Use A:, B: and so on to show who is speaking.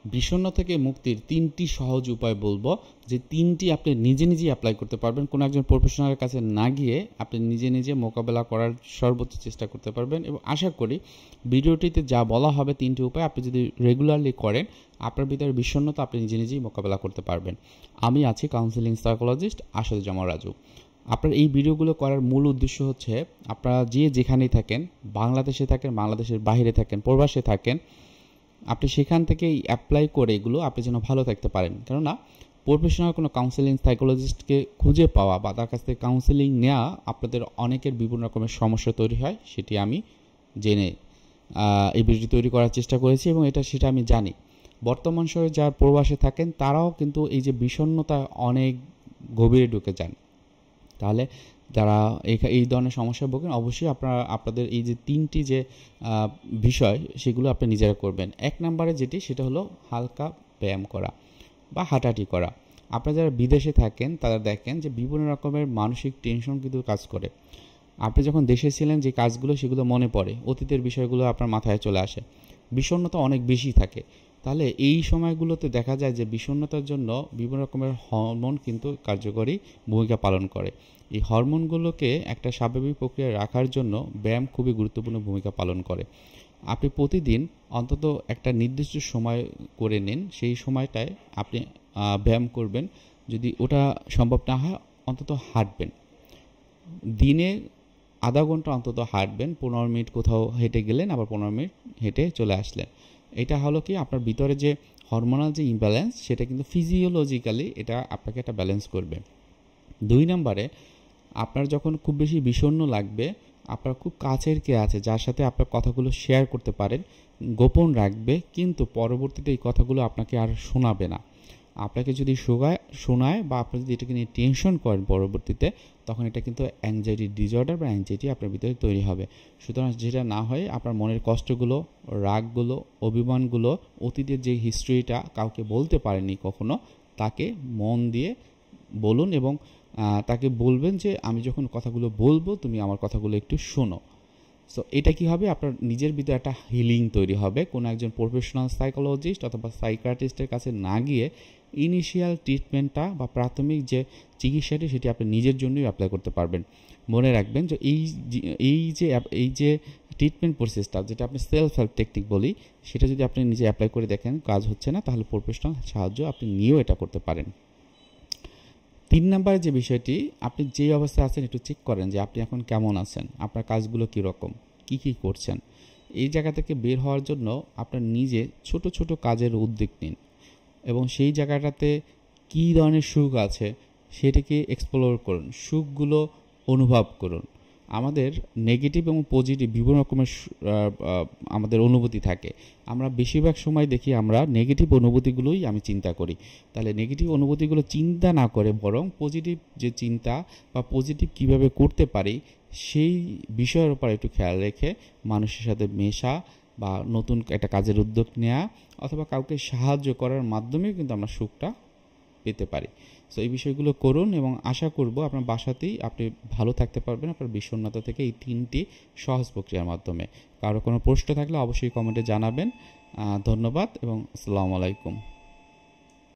A: বিষণ্ণ থেকে মুক্তির 3টি সহজ উপায় বলবো, যে 3টি আপনি নিজে নিজেই অ্যাপ্লাই করতে পারবেন। কোনো একজন প্রফেশনালের কাছে না গিয়ে আপনি নিজে নিজে মোকাবেলা করার সর্বোচ্চ চেষ্টা করতে পারবেন। এবং আশা করি ভিডিওটিতে যা বলা হবে 3টি উপায় আপনি যদি রেগুলারলি করেন, আপনার ভিতরে বিষণ্ণতা আপনি নিজে নিজেই মোকাবেলা করতে পারবেন। আমি আছি কাউন্সিলিং সাইকোলজিস্ট আসাদুজ্জামান রাজু। আপনার এই ভিডিওগুলো করার মূল উদ্দেশ্য হচ্ছে, আপনারা যে যেখানেই থাকেন, বাংলাদেশে থাকেন, বাংলাদেশের বাইরে থাকেন, প্রবাসে থাকেন, আপনি সেখান থেকেই অ্যাপ্লাই করে এগুলো আপনি যেন ভালো থাকতে পারেন। কেননা প্রফেশনাল কোনো কাউন্সিলিং সাইকোলজিস্টকে খুঁজে পাওয়া বা তার কাছ থেকে কাউন্সিলিং নেওয়া আপনাদের অনেকের বিভিন্ন রকমের সমস্যা তৈরি হয়, সেটি আমি জেনে এই ভিডিওটি তৈরি করার চেষ্টা করেছি এবং সেটা আমি জানি। বর্তমান সময়ে যারা প্রবাসে থাকেন তারাও কিন্তু এই যে বিষণ্ণতা অনেক গভীরে ঢুকে যান। তাহলে যারা এই ধরনের সমস্যায় ভোগেন, অবশ্যই আপনাদের এই যে 3টি যে বিষয় সেগুলো আপনি নিজেরা করবেন। 1 নম্বরে যেটি, সেটা হলো হালকা ব্যায়াম করা বা হাঁটাহাঁটি করা। আপনারা যারা বিদেশে থাকেন তারা দেখেন যে বিভিন্ন রকমের মানসিক টেনশন কিন্তু কাজ করে। আপনি যখন দেশে ছিলেন যে কাজগুলো সেগুলো মনে পড়ে, অতীতের বিষয়গুলো আপনার মাথায় চলে আসে, বিষণ্ণতা অনেক বেশি থাকে। তাহলে এই সময়গুলোতে দেখা যায় যে বিষণ্ণতার জন্য বিভিন্ন রকমের হরমোন কিন্তু কার্যকরী ভূমিকা পালন করে। এই হরমোনগুলোকে একটা স্বাভাবিক প্রক্রিয়ায় রাখার জন্য ব্যায়াম খুবই গুরুত্বপূর্ণ ভূমিকা পালন করে। আপনি প্রতিদিন অন্তত একটা নির্দিষ্ট সময় করে নিন, সেই সময়টায় আপনি ব্যায়াম করবেন। যদি ওটা সম্ভব না হয়, অন্তত হাঁটবেন। দিনে আধা ঘন্টা অন্তত হাঁটবেন। 15 মিনিট কোথাও হেঁটে গেলেন, আবার 15 মিনিট হেঁটে চলে আসলেন। এটা হলো কি, আপনার ভিতরে যে হরমোনাল যে ইমব্যালেন্স, সেটা কিন্তু ফিজিওলজিক্যালি এটা আপনাকে একটা ব্যালেন্স করবে। 2 নম্বরে, আপনার যখন খুব বেশি বিষণ্ণ লাগবে, আপনার খুব কাছের কে আছে যার সাথে আপনার কথাগুলো শেয়ার করতে পারেন, গোপন রাখবে, কিন্তু পরবর্তীতে এই কথাগুলো আপনাকে আর শোনাবে না। আপনাকে যদি শোনায় বা আপনি যদি এটাকে নিয়ে টেনশন করেন পরবর্তীতে, তখন এটা কিন্তু অ্যাংজাইটি ডিসঅর্ডার বা অ্যাংজাইটি আপনার ভিতরে তৈরি হবে। সুতরাং যেটা না হয়, আপনার মনের কষ্টগুলো, রাগগুলো, অভিমানগুলো, অতীতের যে হিস্ট্রিটা কাউকে বলতে পারেননি কখনো, তাকে মন দিয়ে বলুন এবং তাকে বলবেন যে আমি যখন কথাগুলো বলবো তুমি আমার কথাগুলো একটু শোনো। সো এটা কি হবে, আপনার নিজের ভিতরে একটা হিলিং তৈরি হবে। কোনো একজন প্রফেশনাল সাইকোলজিস্ট অথবা সাইকিয়াট্রিস্টের কাছে না গিয়ে ইনিশিয়াল ট্রিটমেন্টটা বা প্রাথমিক যে চিকিৎসাটি সেটি আপনি নিজের জন্যই অ্যাপ্লাই করতে পারবেন। মনে রাখবেন যে এই যে ট্রিটমেন্ট প্রসেসটা, যেটা আপনি সেলফ হেল্প টেকনিক বলি, সেটা যদি আপনি নিজে অ্যাপ্লাই করে দেখেন কাজ হচ্ছে না, তাহলে প্রফেশনাল সাহায্য আপনি নিয়েও এটা করতে পারেন। 3 নম্বরে যে বিষয়টি, আপনি যে অবস্থায় আছেন একটু চেক করেন যে আপনি এখন কেমন আছেন, আপনার কাজগুলো কীরকম, কী করছেন। এই জায়গা থেকে বের হওয়ার জন্য আপনার নিজে ছোট ছোট কাজের উদ্যোগ নিন এবং সেই জায়গাটাতে কী ধরনের সুখ আছে সেটাকে এক্সপ্লোর করুন, সুখগুলো অনুভব করুন। আমাদের নেগেটিভ এবং পজিটিভ বিভিন্ন রকমের আমাদের অনুভূতি থাকে। আমরা বেশিরভাগ সময় দেখি আমরা নেগেটিভ অনুভূতিগুলোই আমি চিন্তা করি। তাহলে নেগেটিভ অনুভূতিগুলো চিন্তা না করে বরং পজিটিভ যে চিন্তা বা পজিটিভ কিভাবে করতে পারি সেই বিষয়ের উপর একটু খেয়াল রেখে মানুষের সাথে মেশা বা নতুন একটা কাজের উদ্যোগ নেওয়া অথবা কাউকে সাহায্য করার মাধ্যমে কিন্তু আমরা সুখটা পেতে পারি। সো এই বিষয়গুলো করুন এবং আশা করব আপনার বাসাতেই আপনি ভালো থাকতে পারবেন আপনার বিষণ্ণতা থেকে এই 3টি সহজ প্রক্রিয়ার মাধ্যমে। কারো কোনো প্রশ্ন থাকলে অবশ্যই কমেন্টে জানাবেন। ধন্যবাদ এবং আসসালামু আলাইকুম।